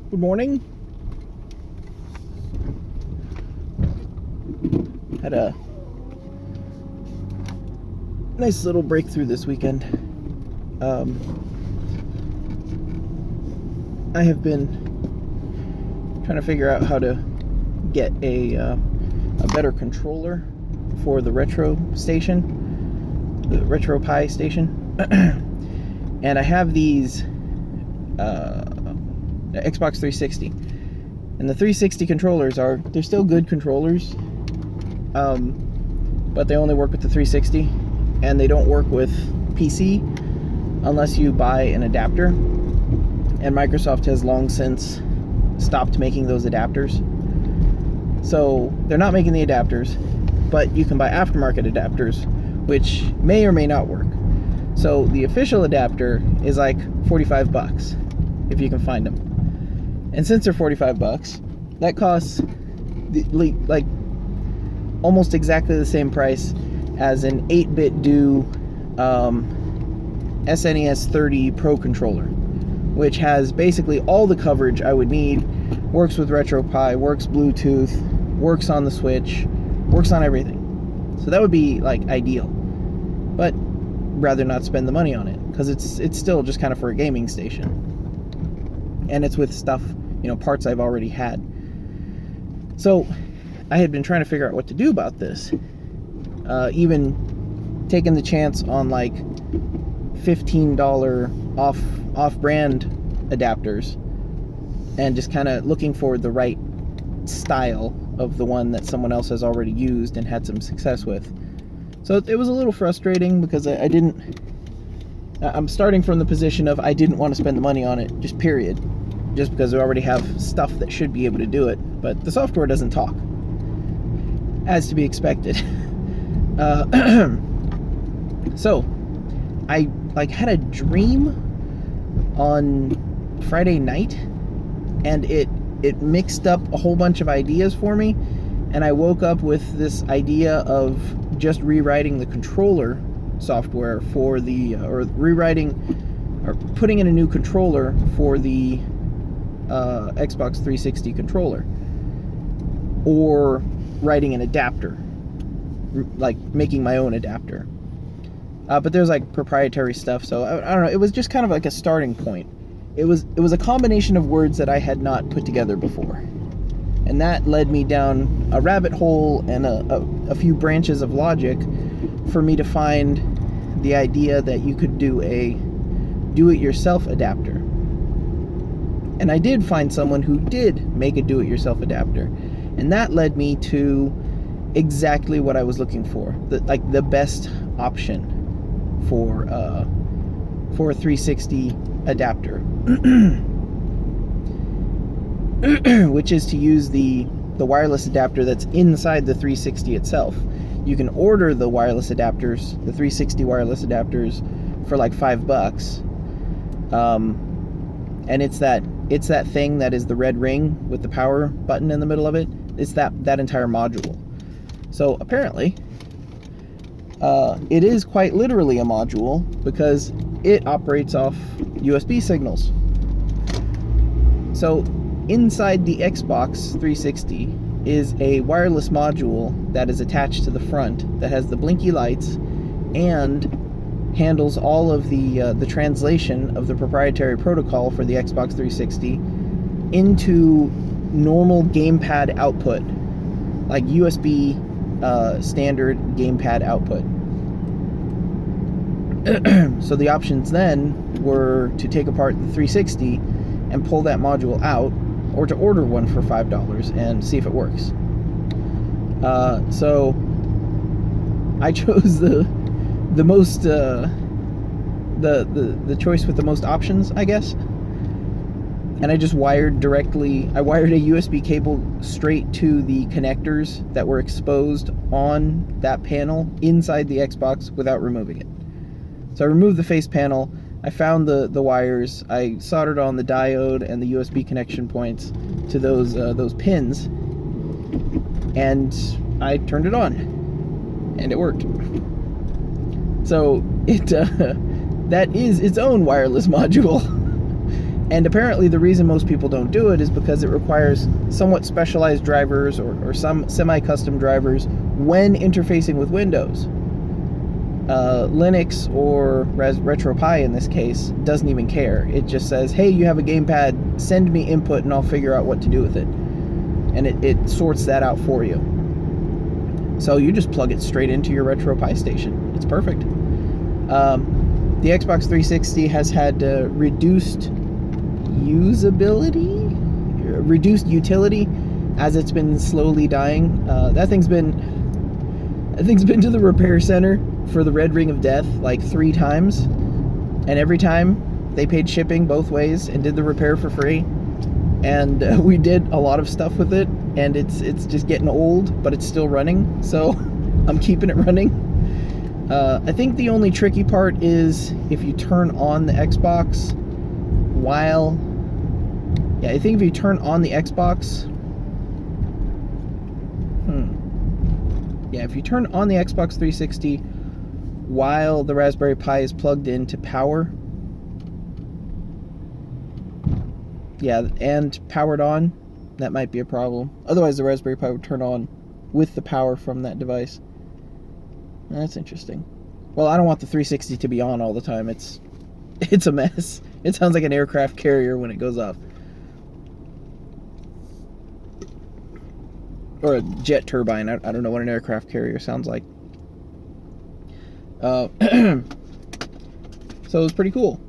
Good morning. Had a nice little breakthrough this weekend. I have been trying to figure out how to get a better controller for the retro station, the retro Pi station. And I have these Xbox 360, and the 360 controllers they're still good controllers, but they only work with the 360, and they don't work with PC unless you buy an adapter, and Microsoft has long since stopped making those adapters. So they're not making the adapters, but you can buy aftermarket adapters, which may or may not work. So the official adapter is like $45 if you can find them. And since they're $45, that costs like almost exactly the same price as an 8-bit do SNES 30 Pro controller, which has basically all the coverage I would need, works with RetroPie, works Bluetooth, works on the Switch, works on everything. So that would be like ideal, but rather not spend the money on it because it's still just kind of for a gaming station, and it's with stuff, parts I've already had. So I had been trying to figure out what to do about this, even taking the chance on like $15 off-brand adapters, and just kind of looking for the right style of the one that someone else has already used and had some success with. So it was a little frustrating because I'm starting from the position of I didn't want to spend the money on it, just period, just because I already have stuff that should be able to do it, but the software doesn't talk, as to be expected. So I had a dream on Friday night, and it mixed up a whole bunch of ideas for me, and I woke up with this idea of just rewriting the controller software for the or putting in a new controller for the Xbox 360 controller, or writing an adapter, like making my own adapter. But there's like proprietary stuff, so I don't know. It was just kind of like a starting point. It was a combination of words that I had not put together before, and that led me down a rabbit hole and a few branches of logic for me to find the idea that you could do a do-it-yourself adapter. And I did find someone who did make a do-it-yourself adapter, and that led me to exactly what I was looking for, the best option for a 360 adapter, which is to use the wireless adapter that's inside the 360 itself. You can order the wireless adapters, the 360 wireless adapters, for like $5. And it's that thing that is the red ring with the power button in the middle of it. It's that entire module. So apparently, it is quite literally a module because it operates off USB signals. So inside the Xbox 360 is a wireless module that is attached to the front that has the blinky lights and handles all of the translation of the proprietary protocol for the Xbox 360 into normal gamepad output, like USB standard gamepad output. So the options then were to take apart the 360 and pull that module out, or to order one for $5 and see if it works. So I chose the most the choice with the most options, I guess. And I just wired a USB cable straight to the connectors that were exposed on that panel inside the Xbox without removing it. So I removed the face panel, I found the wires, I soldered on the diode and the USB connection points to those pins, and I turned it on, and it worked. So that is its own wireless module. And apparently the reason most people don't do it is because it requires somewhat specialized drivers or some semi-custom drivers when interfacing with Windows. Linux or RetroPie in this case doesn't even care. It just says, hey, you have a gamepad, send me input and I'll figure out what to do with it. And it sorts that out for you. So you just plug it straight into your RetroPie station. It's perfect. The Xbox 360 has had reduced utility as it's been slowly dying. That thing's been to the repair center for the Red Ring of Death like 3 times, and every time they paid shipping both ways and did the repair for free. And we did a lot of stuff with it, and it's just getting old, but it's still running, so I'm keeping it running. I think the only tricky part is if you turn on the Xbox while... Yeah, I think if you turn on the Xbox... Yeah, if you turn on the Xbox 360 while the Raspberry Pi is plugged into power... Yeah, and powered on, that might be a problem. Otherwise, the Raspberry Pi would turn on with the power from that device. That's interesting. Well, I don't want the 360 to be on all the time. It's a mess. It sounds like an aircraft carrier when it goes off. Or a jet turbine. I don't know what an aircraft carrier sounds like. So it was pretty cool.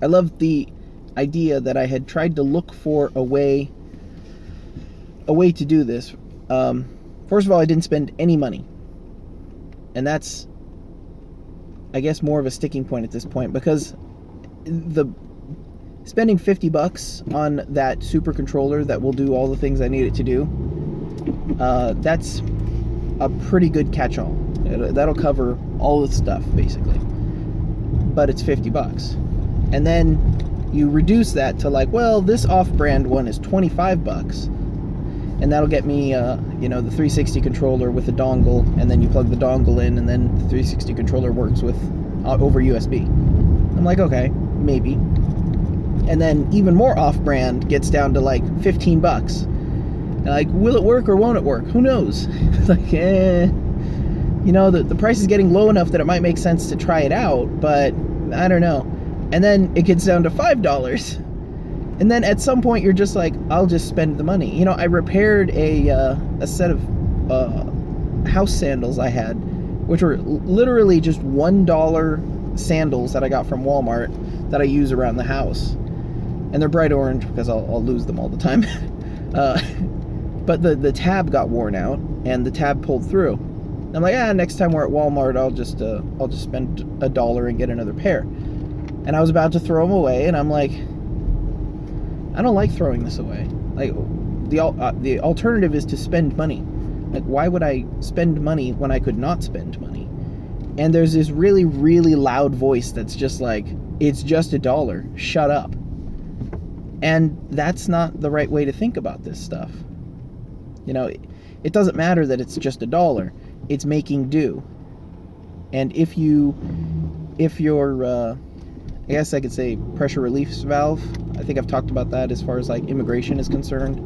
I love the idea that I had tried to look for a way to do this. First of all, I didn't spend any money. And that's, I guess, more of a sticking point at this point, because spending $50 on that super controller that will do all the things I need it to do, that's a pretty good catch-all. That'll cover all the stuff, basically. But it's $50. And then you reduce that to like, well, this off-brand one is $25, and that'll get me, the 360 controller with a dongle, and then you plug the dongle in, and then the 360 controller works with over USB. I'm like, okay, maybe. And then even more off-brand gets down to like $15. And like, will it work or won't it work? Who knows? Like, the price is getting low enough that it might make sense to try it out, but I don't know. And then it gets down to $5. And then at some point you're just like, I'll just spend the money. I repaired a set of house sandals I had, which were literally just $1 sandals that I got from Walmart that I use around the house. And they're bright orange because I'll lose them all the time. But the tab got worn out and the tab pulled through. I'm like, next time we're at Walmart, I'll just spend $1 and get another pair. And I was about to throw them away, and I'm like, I don't like throwing this away. Like, the alternative is to spend money. Like, why would I spend money when I could not spend money? And there's this really, really loud voice that's just like, it's just $1. Shut up. And that's not the right way to think about this stuff. It doesn't matter that it's just $1. It's making do. And if your I guess I could say pressure relief valve, I think I've talked about that as far as like immigration is concerned.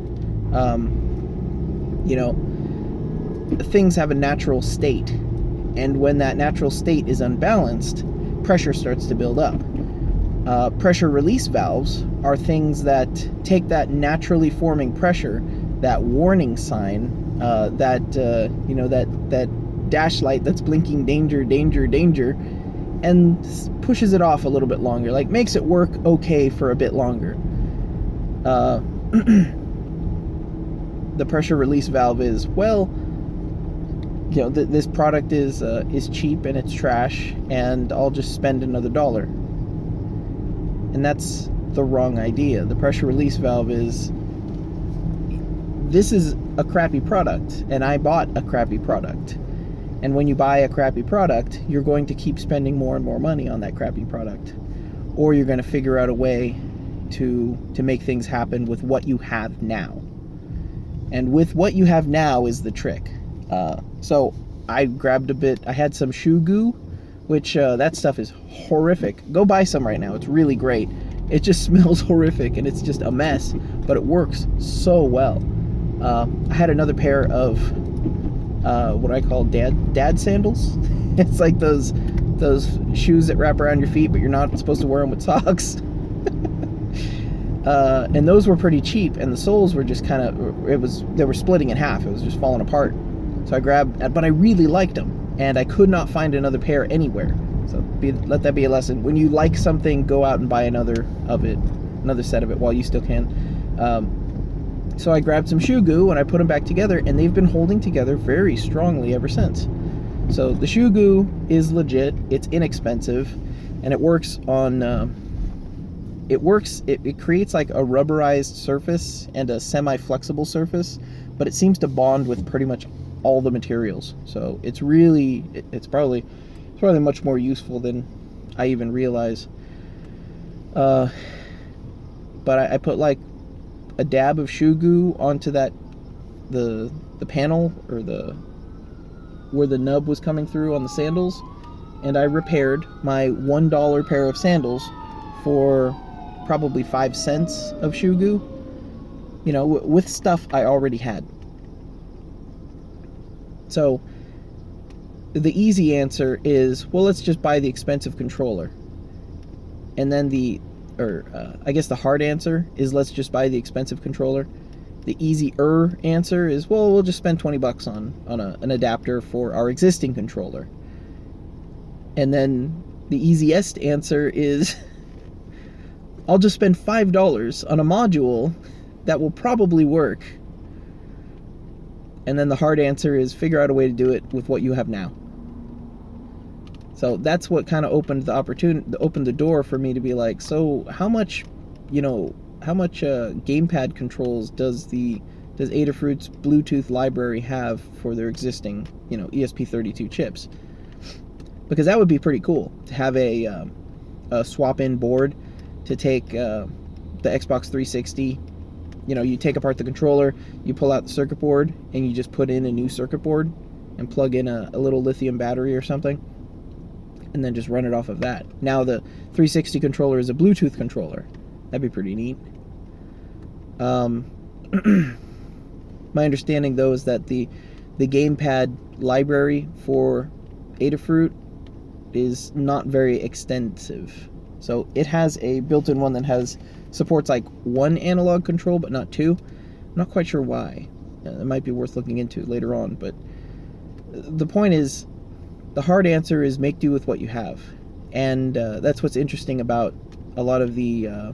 Things have a natural state, and when that natural state is unbalanced, pressure starts to build up. Pressure release valves are things that take that naturally forming pressure, that warning sign, that dash light that's blinking danger, danger, danger, and pushes it off a little bit longer, like makes it work okay for a bit longer. The pressure release valve is, well, this product is cheap and it's trash, and I'll just spend another $1. And that's the wrong idea. The pressure release valve is, this is a crappy product, and I bought a crappy product. And when you buy a crappy product, you're going to keep spending more and more money on that crappy product. Or you're going to figure out a way to make things happen with what you have now. And with what you have now is the trick. So I grabbed I had some shoe goo which that stuff is horrific. Go buy some right now. It's really great. It just smells horrific, and it's just a mess, but it works so well. I had another pair of what I call dad sandals. It's like those shoes that wrap around your feet, but you're not supposed to wear them with socks. And those were pretty cheap, and the soles were just kind of, they were splitting in half. It was just falling apart. So I grabbed, but I really liked them, and I could not find another pair anywhere. So let that be a lesson. When you like something, go out and buy another set of it while you still can. So I grabbed some shoe goo and I put them back together, and they've been holding together very strongly ever since. So the shoe goo is legit. It's inexpensive, and it works on. It creates like a rubberized surface and a semi-flexible surface, but it seems to bond with pretty much all the materials. So it's probably much more useful than I even realize. But I put like a dab of shoe goo onto the panel, or where the nub was coming through on the sandals, and I repaired my $1 pair of sandals for probably 5 cents of shoe goo, with stuff I already had. So the easy answer is, well, let's just buy the expensive controller. And then I guess the hard answer is, let's just buy the expensive controller. The easier answer is, well, we'll just spend $20 on an adapter for our existing controller. And then the easiest answer is, I'll just spend $5 on a module that will probably work. And then the hard answer is, figure out a way to do it with what you have now. So that's what kind of opened the door for me to be like, so how much gamepad controls does Adafruit's Bluetooth library have for their existing, ESP32 chips? Because that would be pretty cool to have a swap-in board to take the Xbox 360. You take apart the controller, you pull out the circuit board, and you just put in a new circuit board and plug in a little lithium battery or something, and then just run it off of that. Now the 360 controller is a Bluetooth controller. That'd be pretty neat. My understanding, though, is that the gamepad library for Adafruit is not very extensive. So it has a built-in one that supports like 1 analog control, but not 2. I'm not quite sure why. It might be worth looking into later on, but the point is, the hard answer is make do with what you have. And that's what's interesting about a lot of the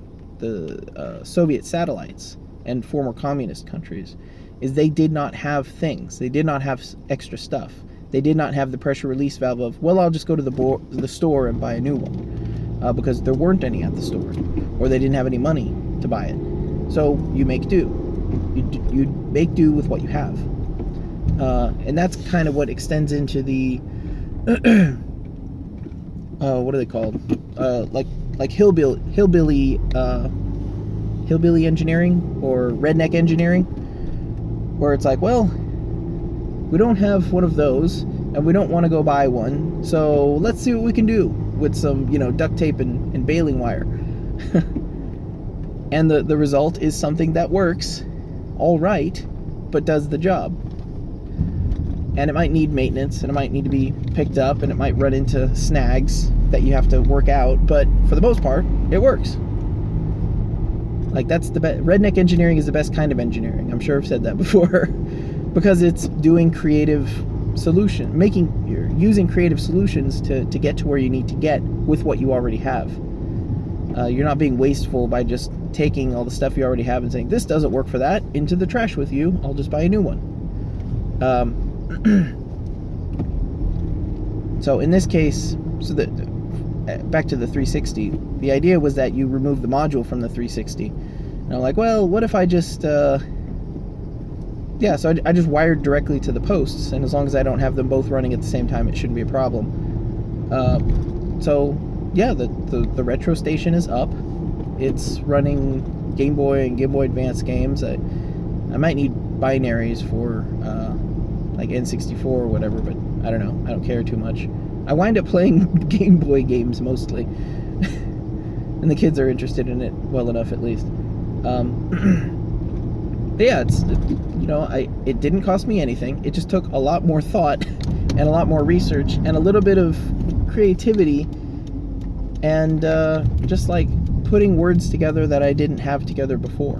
Soviet satellites and former communist countries, is they did not have things. They did not have extra stuff. They did not have the pressure release valve of, well, I'll just go to the store and buy a new one, because there weren't any at the store, or they didn't have any money to buy it. So you make do. You make do with what you have. And that's kind of what extends into the what are they called? Like hillbilly engineering, or redneck engineering, where it's like, well, we don't have one of those, and we don't want to go buy one, so let's see what we can do with some, duct tape and baling wire. And the result is something that works all right, but does the job. And it might need maintenance, and it might need to be picked up, and it might run into snags that you have to work out, but for the most part, it works. Like, that's the best. Redneck engineering is the best kind of engineering. I'm sure I've said that before. Because it's doing creative using creative solutions to get to where you need to get with what you already have. You're not being wasteful by just taking all the stuff you already have and saying, this doesn't work for that, into the trash with you, I'll just buy a new one. So in this case, back to the 360, the idea was that you remove the module from the 360. And I'm like, well, what if I just so I just wired directly to the posts, and as long as I don't have them both running at the same time, it shouldn't be a problem. The retro station is up. It's running Game Boy and Game Boy Advance games. I might need binaries for like N64 or whatever, but I don't know. I don't care too much. I wind up playing Game Boy games mostly. And the kids are interested in it well enough, at least. But yeah, it didn't cost me anything. It just took a lot more thought and a lot more research and a little bit of creativity and just like putting words together that I didn't have together before.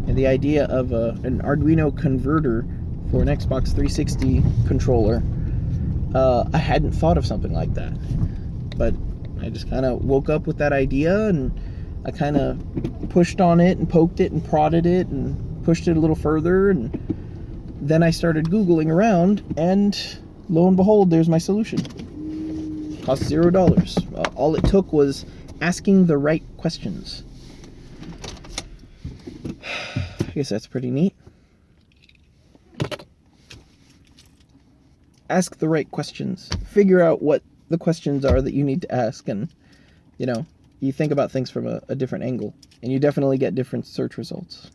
And the idea of an Arduino converter for an Xbox 360 controller, I hadn't thought of something like that. But I just kind of woke up with that idea, and I kind of pushed on it and poked it and prodded it and pushed it a little further, and then I started Googling around, and lo and behold, there's my solution. Cost $0. All it took was asking the right questions. I guess that's pretty neat. Ask the right questions. Figure out what the questions are that you need to ask, and you think about things from a different angle, and you definitely get different search results.